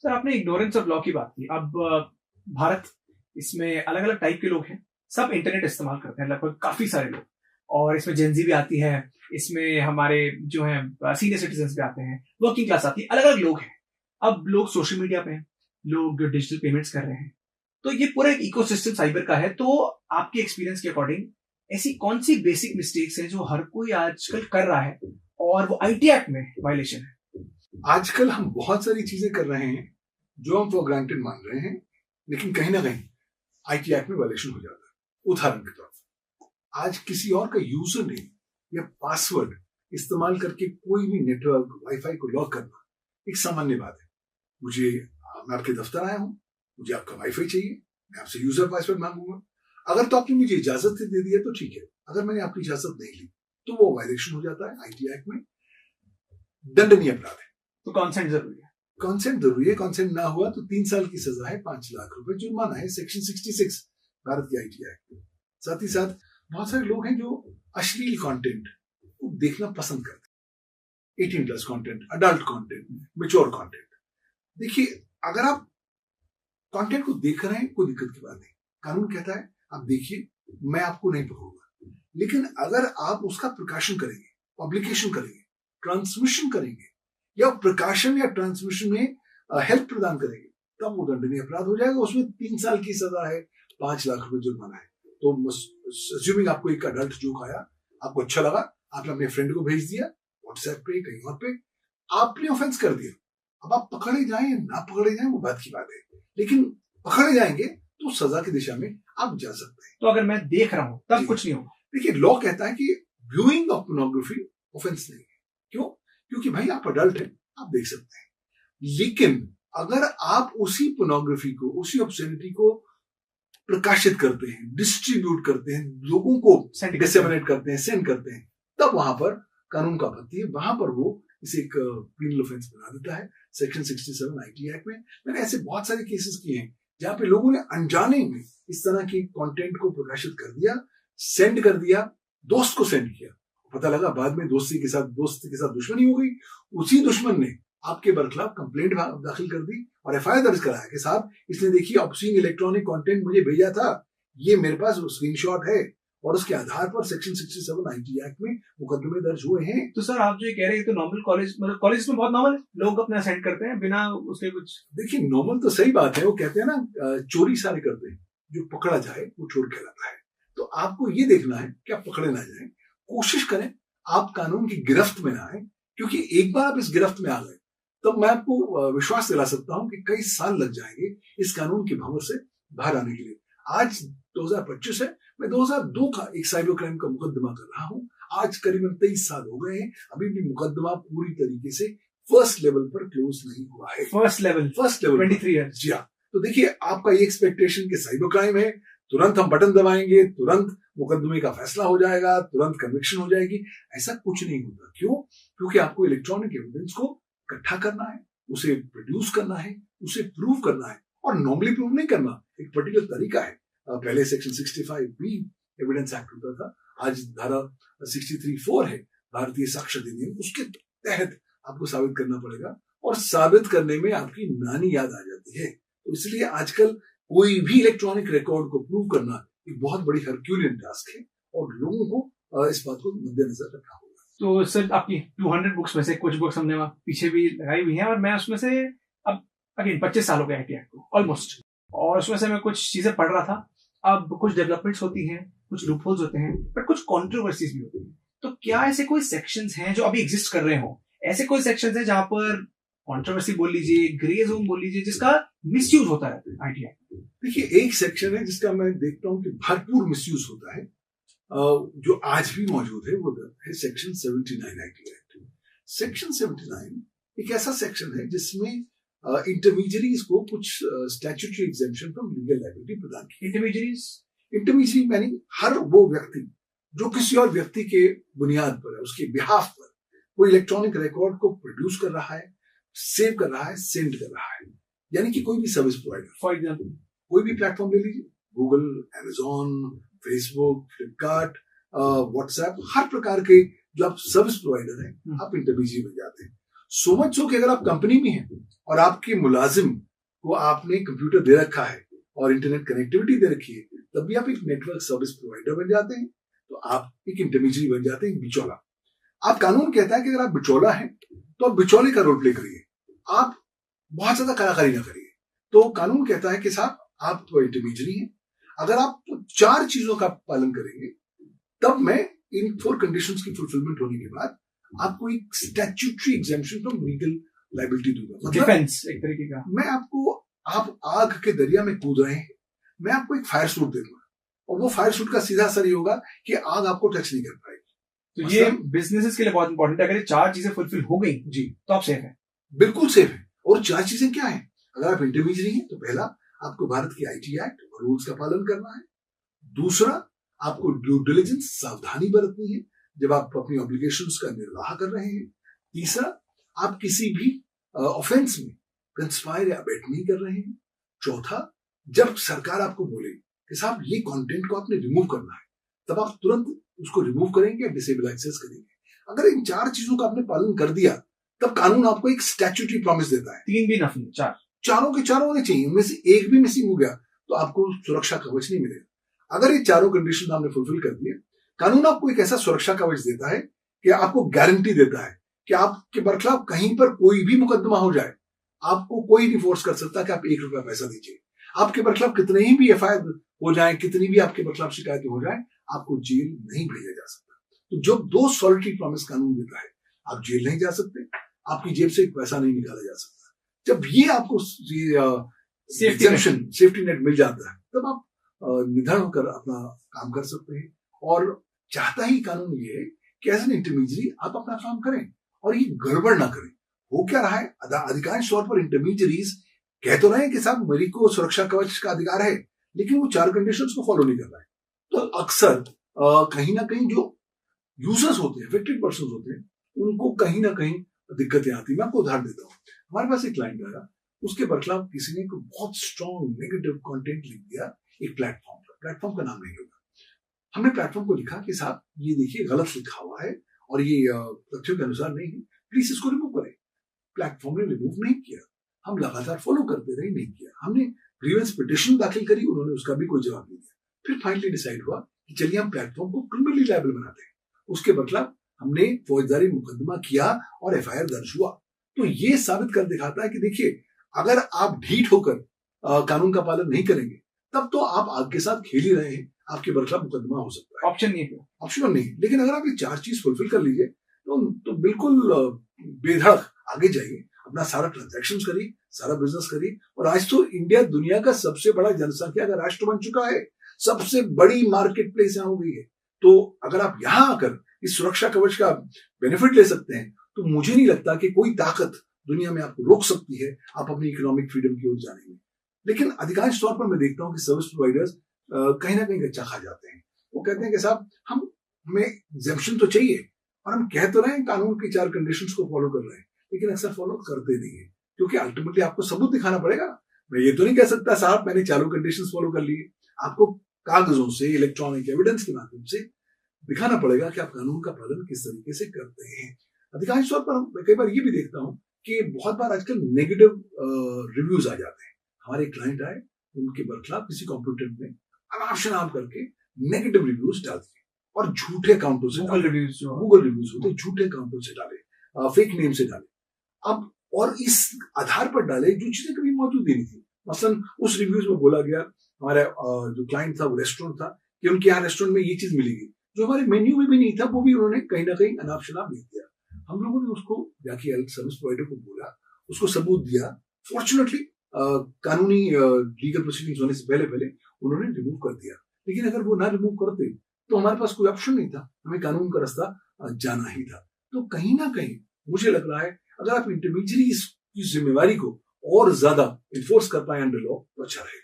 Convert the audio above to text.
Sir आपने ignorance of law की बात की। अब भारत, इसमें अलग अलग टाइप के लोग हैं, सब इंटरनेट इस्तेमाल करते हैं, लगभग काफी सारे लोग। और इसमें जेनजी भी आती है, इसमें हमारे जो हैं सीनियर सिटीजन भी आते हैं, वर्किंग क्लास आती है, अलग अलग लोग हैं। अब लोग सोशल मीडिया पे हैं, लोग डिजिटल पेमेंट्स कर रहे हैं, तो ये पूरा एक इकोसिस्टम साइबर का है। तो आपके एक्सपीरियंस के अकॉर्डिंग ऐसी कौन सी बेसिक मिस्टेक्स हैं जो हर कोई आजकल कर रहा है और वो आईटी एक्ट में वायलेशन है? आजकल हम बहुत सारी चीजें कर रहे हैं जो हम फॉर ग्रांटेड मान रहे हैं, लेकिन कहीं ना कहीं आईटी एक्ट में वायलेशन हो जाता है। उदाहरण के तौर पर आज किसी और का यूजर नेम या पासवर्ड इस्तेमाल करके कोई भी नेटवर्क वाईफाई को लॉक करना एक सामान्य बात है। मैं आपके दफ्तर आया हूं, मुझे आपका वाईफाई चाहिए, मैं आपसे यूजर पासवर्ड मांगूंगा। अगर तो आपने मुझे इजाजत दे दी है तो ठीक है, अगर मैंने आपकी इजाजत नहीं ली तो वो वायलेशन हो जाता है। आईटी एक्ट में दंडनीय अपराध है। तो कंसेंट जरूरी है। कंसेंट जरूरी है। कंसेंट ना हुआ तो 3 साल की सजा है, 5 लाख रुपए जुर्माना है, सेक्शन 66 भारत की आईटी एक्ट में। साथ ही साथ बहुत सारे लोग हैं जो अश्लील कंटेंट को देखना पसंद करते हैं, 18+ content, adult content, mature content. देखिए, अगर आप कंटेंट को देख रहे हैं कोई दिक्कत की बात नहीं, कानून कहता है आप देखिए, मैं आपको नहीं पकड़ूंगा। लेकिन अगर आप उसका प्रकाशन करेंगे, पब्लिकेशन करेंगे, ट्रांसमिशन करेंगे या प्रकाशन या ट्रांसमिशन में हेल्प प्रदान करेंगे, तब वो दंडनीय अपराध हो जाएगा। उसमें 3 साल की सजा है, 5 लाख रुपए जुर्माना है। तो अज्यूमिंग आपको एक अडल्ट जोक आया, आपको अच्छा लगा, आपने अपने फ्रेंड को भेज दिया व्हाट्सएप पे, कहीं और पे, आपने ऑफेंस कर दिया। अब आप पकड़े जाएं या ना पकड़े जाएं वो बात की बात है, लेकिन पकड़े जाएंगे तो सजा की दिशा में आप जा सकते हैं। तो अगर मैं देख रहा हूं तब कुछ नहीं होगा? देखिए, लॉ कहता है कि व्यूइंग ऑफ पोर्नोग्राफी ऑफेंस नहीं है। क्यों? क्योंकि भाई आप अडल्ट हैं, आप देख सकते हैं। लेकिन अगर आप उसी पोर्नोग्राफी को, उसी ऑब्ससेनिटी को प्रकाशित करते हैं, डिस्ट्रीब्यूट करते हैं, लोगों को डिसेमिनेट करते हैं, सेंड करते हैं, तब वहां पर कानून का आपत्ति है। वहां पर वो इसे एक क्रिमिनल ऑफेंस बना देता है सेक्शन 67 आईटी एक्ट में। मैंने ऐसे बहुत सारे केसेस किए हैं जहां पे लोगों ने अनजाने में इस तरह की कंटेंट को प्रकाशित कर दिया, सेंड कर दिया, दोस्त को सेंड किया, पता लगा बाद में दोस्त के साथ दुश्मनी हो गई। उसी दुश्मन ने आपके बरखिलाफ कंप्लेंट दाखिल कर दी और एफआईआर दर्ज कराया कि साहब, इसने देखिए ऑब्ससीन इलेक्ट्रॉनिक कंटेंट मुझे भेजा था, ये मेरे पास स्क्रीनशॉट है, और उसके आधार पर सेक्शन 67 आईटी एक्ट में मुकदमे दर्ज हुए हैं। तो सर आप जो ये कह रहे हैं तो नॉर्मल कॉलेज, मतलब कॉलेज में बहुत नॉर्मल है, लोग अपना सेंड करते हैं बिना उसके कुछ। देखिए, नॉर्मल तो सही बात है, वो कहते हैं ना चोरी सारे करते हैं, जो पकड़ा जाए वो चोर कहलाता है। तो आपको ये देखना है कि आप पकड़े ना जाए, कोशिश करें आप कानून की गिरफ्त में ना आए, क्योंकि एक बार आप इस गिरफ्त में आ गए तब मैं आपको विश्वास दिला सकता हूं कि कई साल लग जाएंगे इस कानून के भंवर से बाहर आने के लिए। आज 2025 है, मैं 2002 का एक साइबर क्राइम का मुकदमा कर रहा हूं। आज करीबन 23 साल हो गए हैं, अभी भी मुकदमा पूरी तरीके से फर्स्ट लेवल पर क्लोज नहीं हुआ है। First level 23 years. जी हाँ। तो देखिए, आपका ये एक्सपेक्टेशन कि साइबर क्राइम है, तुरंत हम बटन दबाएंगे, तुरंत मुकदमे का फैसला हो जाएगा, तुरंत कन्विक्शन हो जाएगी, ऐसा कुछ नहीं होता। क्यों? क्योंकि आपको इलेक्ट्रॉनिक एविडेंस को इकट्ठा करना है, उसे प्रोड्यूस करना है, उसे प्रूव करना है, और नॉर्मली प्रूव नहीं करना, एक पर्टिकुलर तरीका है। पहले सेक्शन 65B एविडेंस एक्ट होता था, आज धारा 63(4) है भारतीय साक्ष्य अधिनियम, उसके तहत आपको साबित करना पड़ेगा, और साबित करने में आपकी नानी याद आ जाती है। तो इसलिए आजकल कोई भी इलेक्ट्रॉनिक रिकॉर्ड को प्रूव करना एक बहुत बड़ी हरक्यूलियन टास्क है, और लोगों को इस बात को मद्देनजर रखना होगा। तो सर आपकी 200 बुक्स में से कुछ बुक्स हमने पीछे भी लगाई हुई हैं, और मैं उसमें से अब अगेन 25 साल हो गए आईटी एक्ट को ऑलमोस्ट, और उसमें से मैं कुछ चीजें पढ़ रहा था। अब कुछ डेवलपमेंट्स होती हैं, कुछ लूपहोल्स होते हैं, बट कुछ कंट्रोवर्सीज भी होती हैं। तो क्या ऐसे कोई सेक्शंस हैं जो अभी एग्जिस्ट कर रहे हो, ऐसे कोई सेक्शंस हैं जहां पर कंट्रोवर्सी बोल लीजिए, ग्रे जोन बोल लीजिए, जिसका मिसयूज होता है आईटी एक्ट? देखिए, एक सेक्शन है जिसका मैं देखता हूं कि भरपूर मिसयूज होता है, जो आज भी मौजूद है, वो है सेक्शन 79 आईटी एक्ट। सेक्शन 79 एक ऐसा सेक्शन है जिसमें इंटरमीडियरीज को कुछ statutory exemption from legal liability प्रदान की। इंटरमीडियरी यानी हर वो व्यक्ति जो किसी और व्यक्ति के बुनियाद पर है, उसके बिहाफ पर कोई इलेक्ट्रॉनिक रिकॉर्ड को प्रोड्यूस कर रहा है, सेव कर रहा है, सेंड कर रहा है, यानी कि कोई भी सर्विस प्रोवाइडर, फॉर एग्जाम्पल कोई भी प्लेटफॉर्म ले लीजिए, Google, Amazon, Facebook, Flipkart, WhatsApp, हर प्रकार के जो आप सर्विस प्रोवाइडर हैं, आप इंटरमीडियरी में जाते हैं। सो मच सो कि अगर आप कंपनी में हैं और आपके मुलाजिम को आपने कंप्यूटर दे रखा है और इंटरनेट कनेक्टिविटी दे रखी है, तब भी आप एक नेटवर्क सर्विस प्रोवाइडर बन जाते हैं। तो आप एक इंटरमीडियरी बन जाते हैं, बिचौला। आप कानून कहता है कि अगर आप बिचौला हैं तो आप बिचौले का रोल प्ले करिए, आप बहुत ज्यादा कलाकारी ना करिए। तो कानून कहता है कि साहब आप तो इंटरमीडियरी हैं, अगर आप 4 चीजों का पालन करेंगे तब मैं इन 4 कंडीशंस की फुलफिलमेंट होने के बाद आपको एक statutory exemption from legal liability दूंगा। मतलब डिफेंस एक तरीके का। मैं आपको, आप आग के दरिया में कूद रहे हैं, मैं आपको एक फायर सूट दे दूंगा और वो फायर सूट का सीधा असर ये होगा कि आग आपको टच नहीं कर पाएगी। तो ये बिजनेसेस के लिए बहुत इंपॉर्टेंट है। अगर ये 4 चीजें फुलफिल हो गई जी तो आप सेफ है, बिल्कुल सेफ है। और 4 चीजें क्या है? अगर आप इंटरमीडियरी हैं तो पहला, आपको भारत की आईटी एक्ट और रूल्स का पालन करना है। दूसरा, आपको ड्यू डिलिजेंस, सावधानी बरतनी है जब आप अपनी ऑब्लिगेशंस का निर्वाह कर रहे हैं। तीसरा, आप किसी भी ऑफेंस में कंस्पायर या अबेट नहीं कर रहे हैं। चौथा, जब सरकार आपको बोले कि साहब ये कंटेंट को आपने रिमूव करना है, तब आप तुरंत उसको रिमूव करेंगे या डिसेबल एक्सेस करेंगे। अगर इन 4 चीजों का आपने पालन कर दिया तब कानून आपको एक स्टैट्यूटरी प्रॉमिस देता है। 3 भी नफी, 4, चारों के चारों होने चाहिए। उनमें से एक भी मिसिंग हो गया तो आपको सुरक्षा कवच नहीं मिलेगा। अगर ये चारों कंडीशन आपने फुलफिल कर दिए, कानून आपको एक ऐसा सुरक्षा कवच देता है कि आपको गारंटी देता है कि आपके बरखिलाफ कहीं पर कोई भी मुकदमा हो जाए, आपको कोई नहीं फोर्स कर सकता कि आप 1 रुपया पैसा दीजिए। आपके बरखिलाफ कितने ही भी एफआईआर हो जाए, कितनी भी आपके बरखिलाफ शिकायतें हो जाए, आपको जेल नहीं भेजा जा सकता। तो जब 2 सॉलिटरी प्रॉमिस कानून देता है, आप जेल नहीं जा सकते, आपकी जेब से एक पैसा नहीं निकाला जा सकता। जब ये आपको सेफ्टी नेट मिल जाता है, तब आप निधड़ होकर अपना काम कर सकते हैं। और चाहता ही कानून ये है कि एज एन इंटरमीडियरी आप अपना काम करें और ये गड़बड़ ना करें। हो क्या रहा है, अधिकांश तौर पर इंटरमीडियरीज कह तो रहे हैं कि साहब मेरी को सुरक्षा कवच का अधिकार है, लेकिन वो 4 कंडीशंस को फॉलो नहीं कर रहा है। तो अक्सर कहीं ना कहीं जो यूजर्स होते हैं, अफेक्टेड पर्सन होते हैं, उनको कहीं ना कहीं दिक्कतें आती है। मैं आपको उदाहरण देता हूँ। हमारे पास एक क्लाइंट आया, उसके बरखिलाफ किसी ने बहुत स्ट्रॉन्ग नेगेटिव कंटेंट लिख दिया एक प्लेटफॉर्म का नाम नहीं होगा। हमने प्लेटफॉर्म को लिखा कि साहब ये देखिए गलत लिखा हुआ है और ये तथ्यों के अनुसार नहीं है, प्लीज इसको रिमूव करें। प्लेटफॉर्म ने रिमूव नहीं किया, हम लगातार फॉलो करते रहे, नहीं किया। हमने ग्रीवेंस पिटीशन दाखिल करी, उन्होंने उसका भी कोई जवाब नहीं दिया। फिर फाइनली डिसाइड हुआ कि चलिए हम प्लेटफॉर्म को क्रिमिनली लायबल बनाते हैं। उसके बदलाव हमने फौजदारी मुकदमा किया और एफआईआर दर्ज हुआ। तो ये साबित कर दिखाता है कि देखिए, अगर आप ढीठ होकर कानून का पालन नहीं करेंगे, तब तो आप आग के साथ खेल ही रहे हैं, आपके बरखिलाफ मुकदमा हो सकता है। ऑप्शन नहीं। लेकिन अगर आप ये 4 चीज फुलफिल कर लीजिए तो बिल्कुल बेधड़क आगे जाइए, अपना सारा ट्रांजैक्शन करिए, सारा बिजनेस करिए। और आज तो इंडिया दुनिया का सबसे बड़ा जनसंख्या का राष्ट्र बन चुका है, सबसे बड़ी मार्केट प्लेस यहाँ हो गई है। तो अगर आप यहाँ आकर इस सुरक्षा कवच का बेनिफिट ले सकते हैं, तो मुझे नहीं लगता कि कोई ताकत दुनिया में आपको रोक सकती है आप अपनी इकोनॉमिक फ्रीडम की ओर जाने में। लेकिन अधिकांश तौर पर मैं देखता हूँ कि सर्विस प्रोवाइडर्स कहीं ना कहीं कच्चा खा जाते हैं। वो कहते हैं कि साहब हमें एग्जेम्पशन तो चाहिए, और हम कह तो रहे हैं कानून की 4 कंडीशंस को फॉलो कर रहे हैं, लेकिन अक्सर फॉलो करते नहीं है, क्योंकि अल्टीमेटली आपको सबूत दिखाना पड़ेगा। मैं ये तो नहीं कह सकता साहब मैंने 4 कंडीशंस फॉलो कर लिए। आपको कागजों से, इलेक्ट्रॉनिक एविडेंस के माध्यम से दिखाना पड़ेगा कि आप कानून का पालन किस तरीके से करते हैं। अधिकांश तौर पर मैं कई बार ये भी देखता हूँ कि बहुत बार आजकल नेगेटिव रिव्यूज आ जाते हैं। हमारे क्लाइंट आए, उनके बरखिलाफ किसी कॉम्पिटेंट ने अनाप शनाप करके नेगेटिव रिव्यूज डाल दिए और झूठे अकाउंटों से, गूगल रिव्यूज होते झूठे अकाउंटों से डाले, फेक नेम से डाले। अब और इस आधार पर डाले जो चीजें कभी मौजूद ही नहीं थी। मसलन उस रिव्यूज में बोला गया, हमारे जो क्लाइंट था वो रेस्टोरेंट था, कि उनके यहाँ रेस्टोरेंट में ये चीज मिलेगी जो हमारे मेन्यू में भी नहीं था, वो भी उन्होंने कहीं ना कहीं अनाप शनाप लिख दिया। हम लोगों ने उसको जाके सर्विस प्रोवाइडर को बोला, उसको सबूत दिया। फॉर्चुनेटली कानूनी लीगल प्रोसीडिंग्स होने से पहले उन्होंने रिमूव कर दिया। लेकिन अगर वो ना रिमूव करते तो हमारे पास कोई ऑप्शन नहीं था, हमें कानून का रास्ता जाना ही था। तो कहीं ना कहीं मुझे लग रहा है अगर आप इंटरमीडियरी की जिम्मेवारी को और ज्यादा इन्फोर्स कर पाए अंडर लॉ तो अच्छा रहेगा।